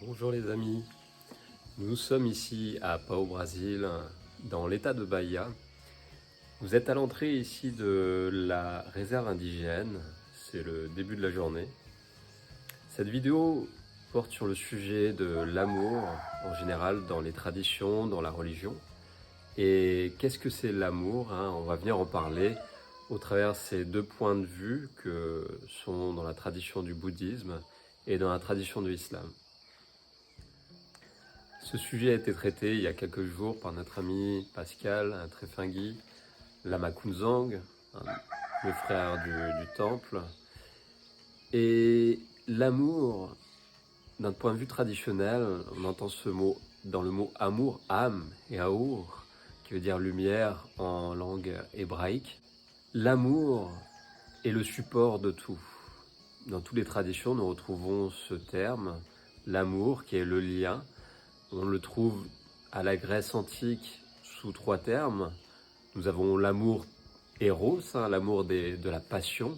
Bonjour les amis, nous sommes ici à Pau, Brésil, dans l'état de Bahia. Vous êtes à l'entrée ici de la réserve indigène, c'est le début de la journée. Cette vidéo porte sur le sujet de l'amour en général dans les traditions, dans la religion. Et qu'est-ce que c'est l'amour, On va venir en parler au travers ces deux points de vue que sont dans la tradition du bouddhisme et dans la tradition de l'islam. Ce sujet a été traité il y a quelques jours par notre ami Pascal Trefingui, Lama Kunzang, le frère du temple. Et l'amour, d'un point de vue traditionnel, on entend ce mot dans le mot amour, am et aour, qui veut dire lumière en langue hébraïque. L'amour est le support de tout. Dans toutes les traditions, nous retrouvons ce terme, l'amour, qui est le lien. On le trouve à la Grèce antique sous trois termes. Nous avons l'amour éros, l'amour de la passion,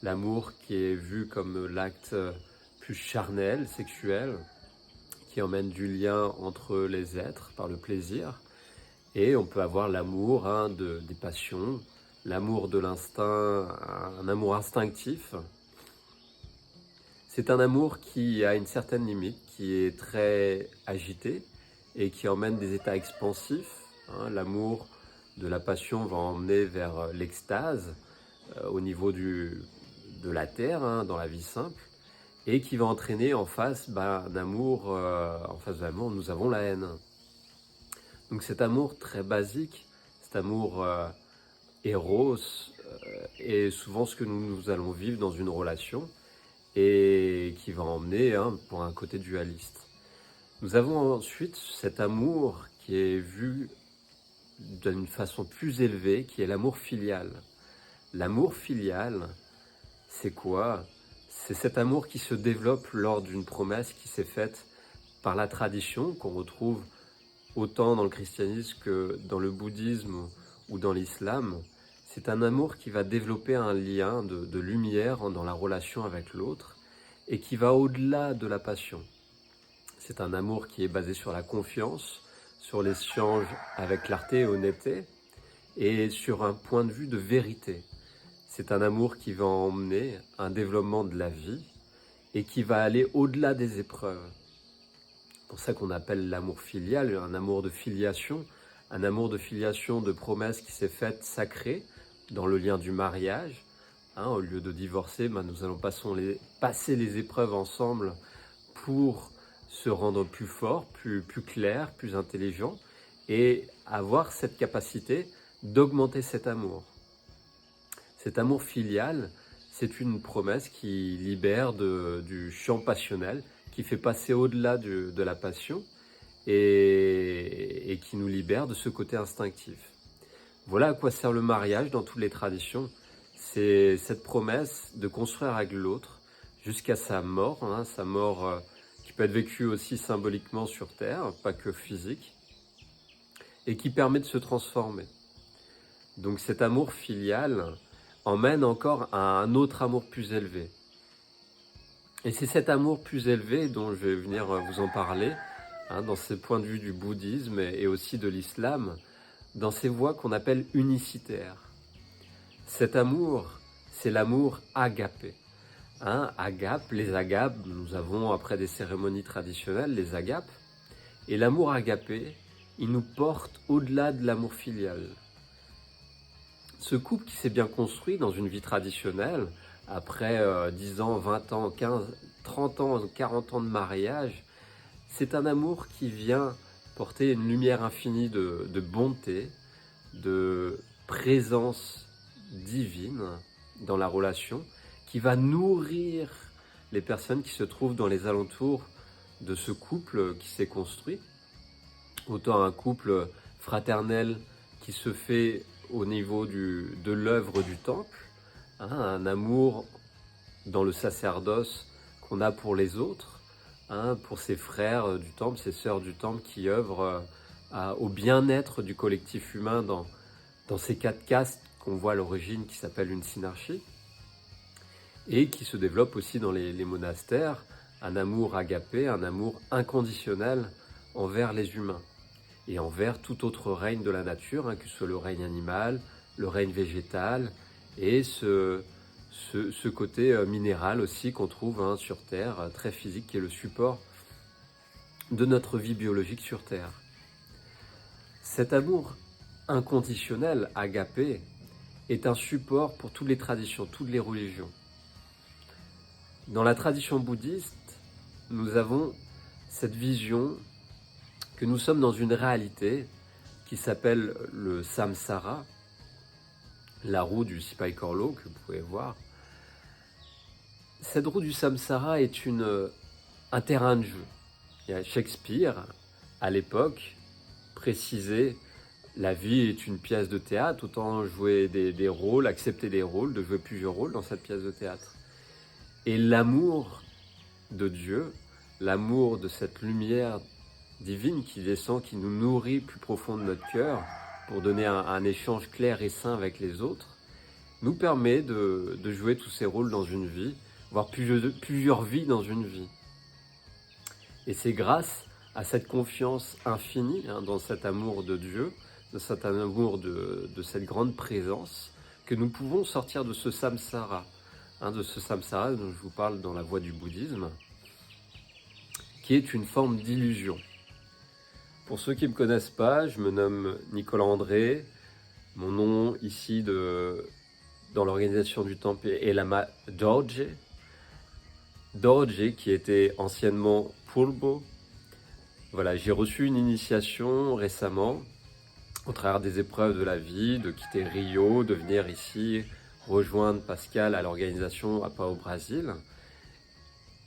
l'amour qui est vu comme l'acte plus charnel, sexuel, qui emmène du lien entre les êtres par le plaisir. Et on peut avoir l'amour des passions, l'amour de l'instinct, un amour instinctif. C'est un amour qui a une certaine limite, qui est très agité et qui emmène des états expansifs. L'amour de la passion va emmener vers l'extase au niveau de la terre, dans la vie simple, et qui va entraîner en face d'amour, en face de l'amour, nous avons la haine. Donc cet amour très basique, cet amour éros, est souvent ce que nous allons vivre dans une relation, et qui va emmener pour un côté dualiste. Nous avons ensuite cet amour qui est vu d'une façon plus élevée, qui est l'amour filial. L'amour filial, c'est quoi? C'est cet amour qui se développe lors d'une promesse qui s'est faite par la tradition, qu'on retrouve autant dans le christianisme que dans le bouddhisme ou dans l'islam. C'est un amour qui va développer un lien de lumière dans la relation avec l'autre et qui va au-delà de la passion. C'est un amour qui est basé sur la confiance, sur l'échange avec clarté et honnêteté et sur un point de vue de vérité. C'est un amour qui va emmener un développement de la vie et qui va aller au-delà des épreuves. C'est pour ça qu'on appelle l'amour filial un amour de filiation, de promesse qui s'est faite sacrée dans le lien du mariage. Au lieu de divorcer, nous allons passer les épreuves ensemble pour se rendre plus fort, plus clair, plus intelligent et avoir cette capacité d'augmenter cet amour. Cet amour filial, c'est une promesse qui libère du champ passionnel, qui fait passer au-delà de la passion et qui nous libère de ce côté instinctif. Voilà à quoi sert le mariage dans toutes les traditions. C'est cette promesse de construire avec l'autre jusqu'à sa mort, sa mort qui peut être vécue aussi symboliquement sur Terre, pas que physique, et qui permet de se transformer. Donc cet amour filial emmène encore à un autre amour plus élevé. Et c'est cet amour plus élevé dont je vais venir vous en parler, dans ces points de vue du bouddhisme et aussi de l'islam, dans ces voies qu'on appelle unicitaires. Cet amour, c'est l'amour agapé. Agape, les agapes, nous avons après des cérémonies traditionnelles, les agapes. Et l'amour agapé, il nous porte au-delà de l'amour filial. Ce couple qui s'est bien construit dans une vie traditionnelle, après 10 ans, 20 ans, 15, 30 ans, 40 ans de mariage, c'est un amour qui vient porter une lumière infinie de bonté, de présence divine dans la relation, qui va nourrir les personnes qui se trouvent dans les alentours de ce couple qui s'est construit. Autant un couple fraternel qui se fait au niveau de l'œuvre du temple, un amour dans le sacerdoce qu'on a pour les autres, pour ses frères du temple, ses sœurs du temple qui œuvrent au bien-être du collectif humain dans ces 4 castes qu'on voit à l'origine qui s'appellent une synarchie et qui se développe aussi dans les monastères un amour agapé, un amour inconditionnel envers les humains et envers tout autre règne de la nature, que ce soit le règne animal, le règne végétal et ce côté minéral aussi qu'on trouve sur Terre, très physique, qui est le support de notre vie biologique sur Terre. Cet amour inconditionnel, agapé, est un support pour toutes les traditions, toutes les religions. Dans la tradition bouddhiste, nous avons cette vision que nous sommes dans une réalité qui s'appelle le samsara, la roue du Sipai Korlo que vous pouvez voir. Cette roue du samsara est un terrain de jeu. Shakespeare, à l'époque, précisait la vie est une pièce de théâtre, autant jouer des rôles, accepter des rôles, de jouer plusieurs rôles dans cette pièce de théâtre. Et l'amour de Dieu, l'amour de cette lumière divine qui descend, qui nous nourrit plus profond de notre cœur pour donner un échange clair et sain avec les autres, nous permet de jouer tous ces rôles dans une vie, voire plusieurs vies dans une vie. Et c'est grâce à cette confiance infinie dans cet amour de Dieu, de cet amour de cette grande présence, que nous pouvons sortir de ce samsara, de ce samsara dont je vous parle dans la voie du bouddhisme, qui est une forme d'illusion. Pour ceux qui ne me connaissent pas, je me nomme Nicolas André. Mon nom ici dans l'organisation du temple est Lama Dorje. Dorje qui était anciennement Purbo. Voilà, j'ai reçu une initiation récemment au travers des épreuves de la vie, de quitter Rio, de venir ici rejoindre Pascal à l'organisation à Pau au Brésil.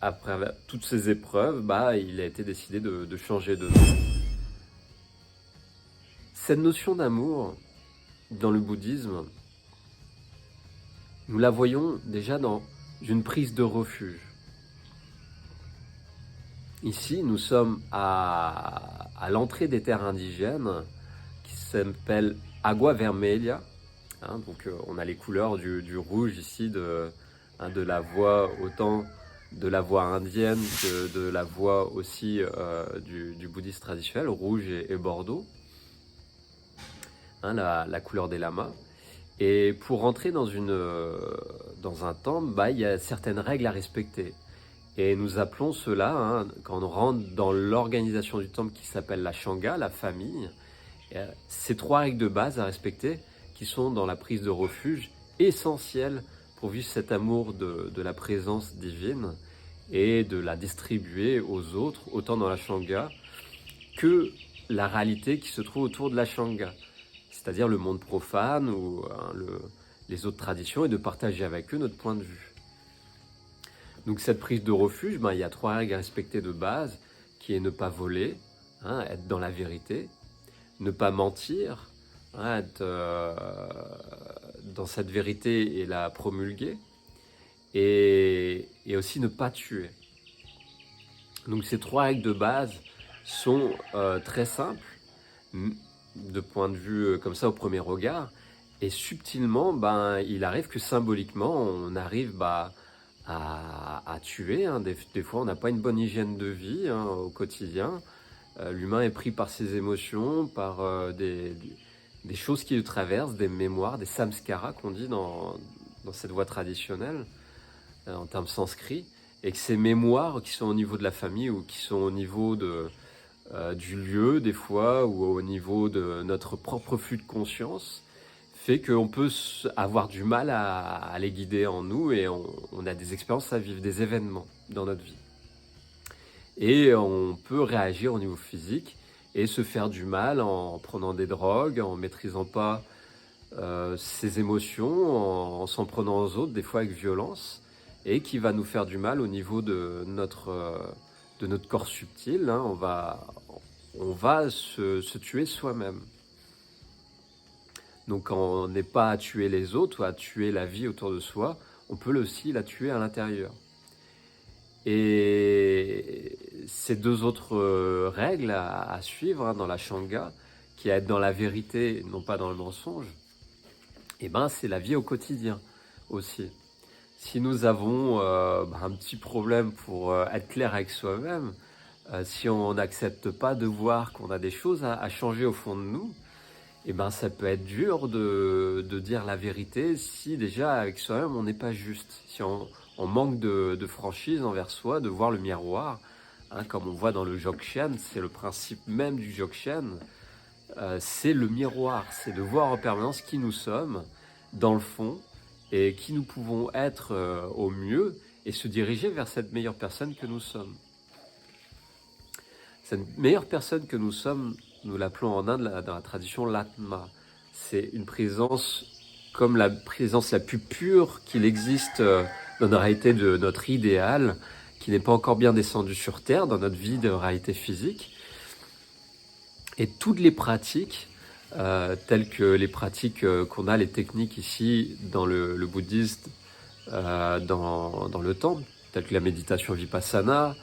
Après toutes ces épreuves, il a été décidé de changer de nom. Cette notion d'amour dans le bouddhisme, nous la voyons déjà dans une prise de refuge. Ici, nous sommes à l'entrée des terres indigènes qui s'appelle Agua Vermelha. Donc on a les couleurs du rouge ici de la voie, autant de la voie indienne que de la voie aussi du bouddhisme traditionnel, rouge et bordeaux, la couleur des lamas. Et pour rentrer dans un temple, il y a certaines règles à respecter. Et nous appelons cela, quand on rentre dans l'organisation du temple qui s'appelle la Shanga, la famille, ces 3 règles de base à respecter qui sont dans la prise de refuge essentielles pour vivre cet amour de la présence divine et de la distribuer aux autres, autant dans la Shanga que la réalité qui se trouve autour de la Shanga, c'est-à-dire le monde profane ou les autres traditions, et de partager avec eux notre point de vue. Donc cette prise de refuge, il y a 3 règles à respecter de base, qui est ne pas voler, être dans la vérité, ne pas mentir, être dans cette vérité et la promulguer, et aussi ne pas tuer. Donc ces 3 règles de base sont très simples, de point de vue comme ça au premier regard, et subtilement, il arrive que symboliquement, on arrive à tuer. Des fois, on n'a pas une bonne hygiène de vie au quotidien. L'humain est pris par ses émotions, par des choses qui le traversent, des mémoires, des samskaras qu'on dit dans cette voie traditionnelle, en termes sanskrits, et que ces mémoires qui sont au niveau de la famille ou qui sont au niveau du lieu, des fois, ou au niveau de notre propre flux de conscience, fait qu'on peut avoir du mal à les guider en nous, et on a des expériences à vivre, des événements dans notre vie. Et on peut réagir au niveau physique et se faire du mal en prenant des drogues, en maîtrisant pas ses émotions, en s'en prenant aux autres, des fois avec violence, et qui va nous faire du mal au niveau de notre corps subtil. On va se tuer soi-même. Donc quand on n'est pas à tuer les autres ou à tuer la vie autour de soi, on peut aussi la tuer à l'intérieur. Et ces 2 autres règles à suivre dans la Shanga, qui est être dans la vérité, non pas dans le mensonge, c'est la vie au quotidien aussi. Si nous avons un petit problème pour être clair avec soi-même, si on n'accepte pas de voir qu'on a des choses à changer au fond de nous, et ben ça peut être dur de dire la vérité si déjà avec soi-même on n'est pas juste. Si on manque de franchise envers soi, de voir le miroir, hein, comme on voit dans le Dzogchen, c'est le principe même du Dzogchen, c'est le miroir, c'est de voir en permanence qui nous sommes dans le fond et qui nous pouvons être au mieux et se diriger vers cette meilleure personne que nous sommes. Cette meilleure personne que nous sommes, nous l'appelons en Inde dans la tradition l'Atma. C'est une présence comme la présence la plus pure qu'il existe dans la réalité de notre idéal, qui n'est pas encore bien descendu sur Terre, dans notre vie de réalité physique. Et toutes les pratiques, telles que les pratiques qu'on a, les techniques ici dans le bouddhisme, dans le temple, telles que la méditation vipassana,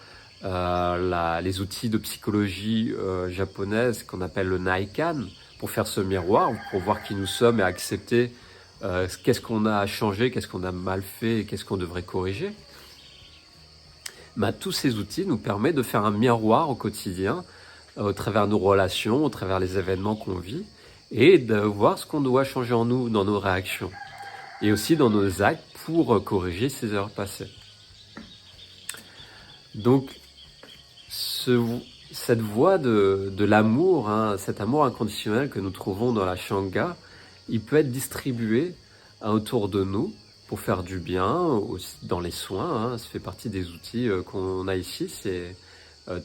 les outils de psychologie japonaise qu'on appelle le Naikan, pour faire ce miroir, pour voir qui nous sommes et accepter qu'est-ce qu'on a à changer, qu'est-ce qu'on a mal fait et qu'est-ce qu'on devrait corriger. Tous ces outils nous permettent de faire un miroir au quotidien, au travers nos relations, au travers les événements qu'on vit, et de voir ce qu'on doit changer en nous, dans nos réactions, et aussi dans nos actes pour corriger ces erreurs passées. Donc, cette voie de l'amour, cet amour inconditionnel que nous trouvons dans la Shanga, il peut être distribué autour de nous pour faire du bien, dans les soins. Ça fait partie des outils qu'on a ici, c'est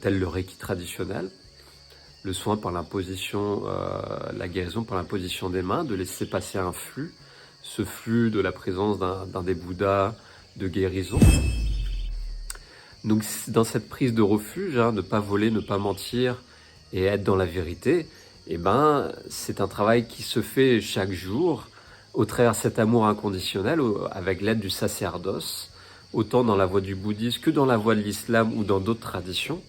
tel le Reiki traditionnel. Le soin par l'imposition, la guérison par l'imposition des mains, de laisser passer un flux, ce flux de la présence d'un des Bouddhas de guérison. Donc dans cette prise de refuge, ne pas voler, ne pas mentir et être dans la vérité, c'est un travail qui se fait chaque jour au travers de cet amour inconditionnel avec l'aide du sacerdoce, autant dans la voie du bouddhisme que dans la voie de l'islam ou dans d'autres traditions,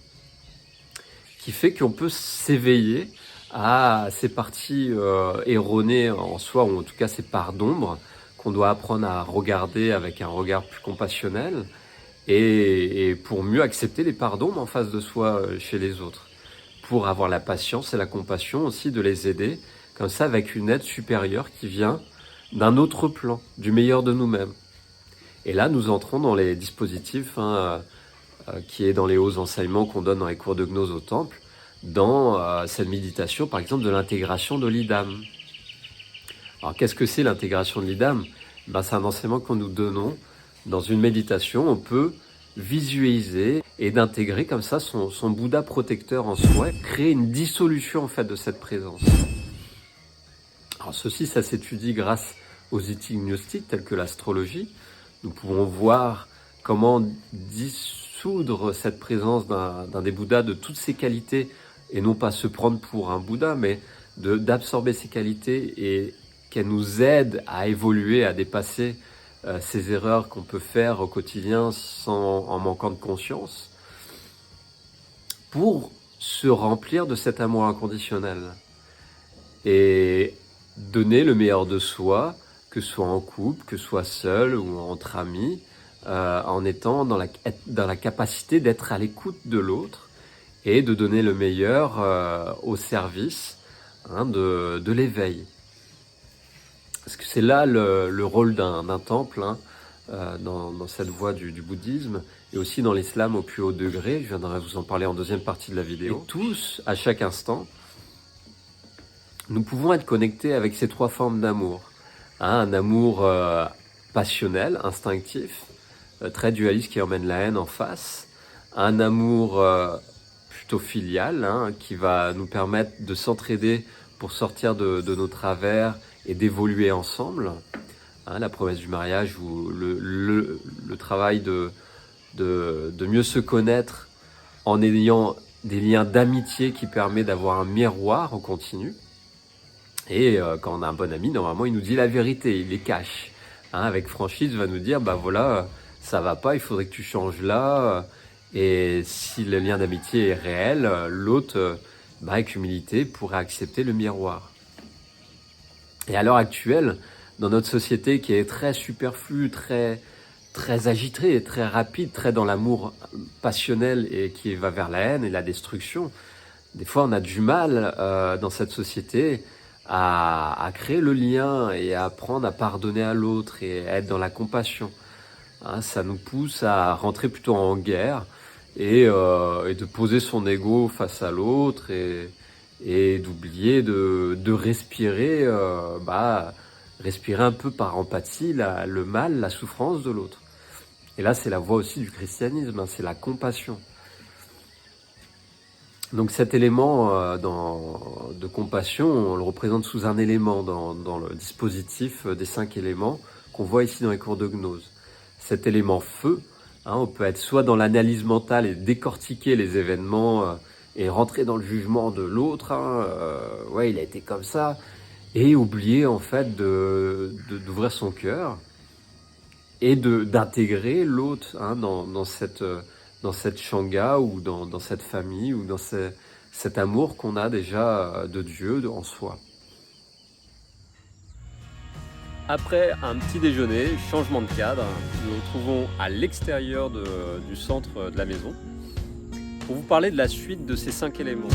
qui fait qu'on peut s'éveiller à ces parties erronées en soi, ou en tout cas ces parts d'ombre qu'on doit apprendre à regarder avec un regard plus compassionnel, et pour mieux accepter les parts d'ombre en face de soi chez les autres, pour avoir la patience et la compassion aussi de les aider, comme ça avec une aide supérieure qui vient d'un autre plan, du meilleur de nous-mêmes. Et là, nous entrons dans les dispositifs qui est dans les hauts enseignements qu'on donne dans les cours de gnose au temple, dans cette méditation, par exemple, de l'intégration de l'idam. Alors, qu'est-ce que c'est l'intégration de l'idam ? C'est un enseignement que nous donnons. Dans une méditation, on peut visualiser et d'intégrer comme ça son Bouddha protecteur en soi, créer une dissolution en fait de cette présence. Alors ceci, ça s'étudie grâce aux outils gnostiques tels que l'astrologie. Nous pouvons voir comment dissoudre cette présence d'un des Bouddhas de toutes ses qualités et non pas se prendre pour un Bouddha, mais d'absorber ses qualités et qu'elle nous aide à évoluer, à dépasser ces erreurs qu'on peut faire au quotidien en manquant de conscience, pour se remplir de cet amour inconditionnel et donner le meilleur de soi, que ce soit en couple, que ce soit seul ou entre amis, en étant dans la capacité d'être à l'écoute de l'autre et de donner le meilleur au service de l'éveil. Parce que c'est là le rôle d'un temple, dans cette voie du bouddhisme, et aussi dans l'islam au plus haut degré. Je viendrai vous en parler en deuxième partie de la vidéo. Et tous, à chaque instant, nous pouvons être connectés avec ces trois formes d'amour. Un amour passionnel, instinctif, très dualiste qui emmène la haine en face. Un amour plutôt filial, qui va nous permettre de s'entraider pour sortir de nos travers et d'évoluer ensemble. La promesse du mariage ou le travail de mieux se connaître en ayant des liens d'amitié qui permettent d'avoir un miroir en continu. Et quand on a un bon ami, normalement, il nous dit la vérité, il les cache. Avec franchise, il va nous dire, voilà, ça va pas, il faudrait que tu changes là. Et si le lien d'amitié est réel, l'autre, avec humilité, pourrait accepter le miroir. Et à l'heure actuelle, dans notre société qui est très superflue, très très agité, très rapide, très dans l'amour passionnel et qui va vers la haine et la destruction. Des fois, on a du mal dans cette société à créer le lien et à apprendre à pardonner à l'autre et à être dans la compassion. Hein, ça nous pousse à rentrer plutôt en guerre et de poser son ego face à l'autre et d'oublier de respirer, respirer un peu par empathie le mal, la souffrance de l'autre. Et là, c'est la voie aussi du christianisme, hein, c'est la compassion. Donc cet élément de compassion, on le représente sous un élément dans le dispositif des 5 éléments qu'on voit ici dans les cours de gnose. Cet élément feu, hein, on peut être soit dans l'analyse mentale et décortiquer les événements et rentrer dans le jugement de l'autre, hein, ouais, il a été comme ça, et oublier en fait d'ouvrir son cœur et d'intégrer l'autre, hein, dans cette shanga ou dans cette famille ou dans cet amour qu'on a déjà de Dieu en soi. Après un petit déjeuner, changement de cadre, nous nous retrouvons à l'extérieur du centre de la maison pour vous parler de la suite de ces 5 éléments.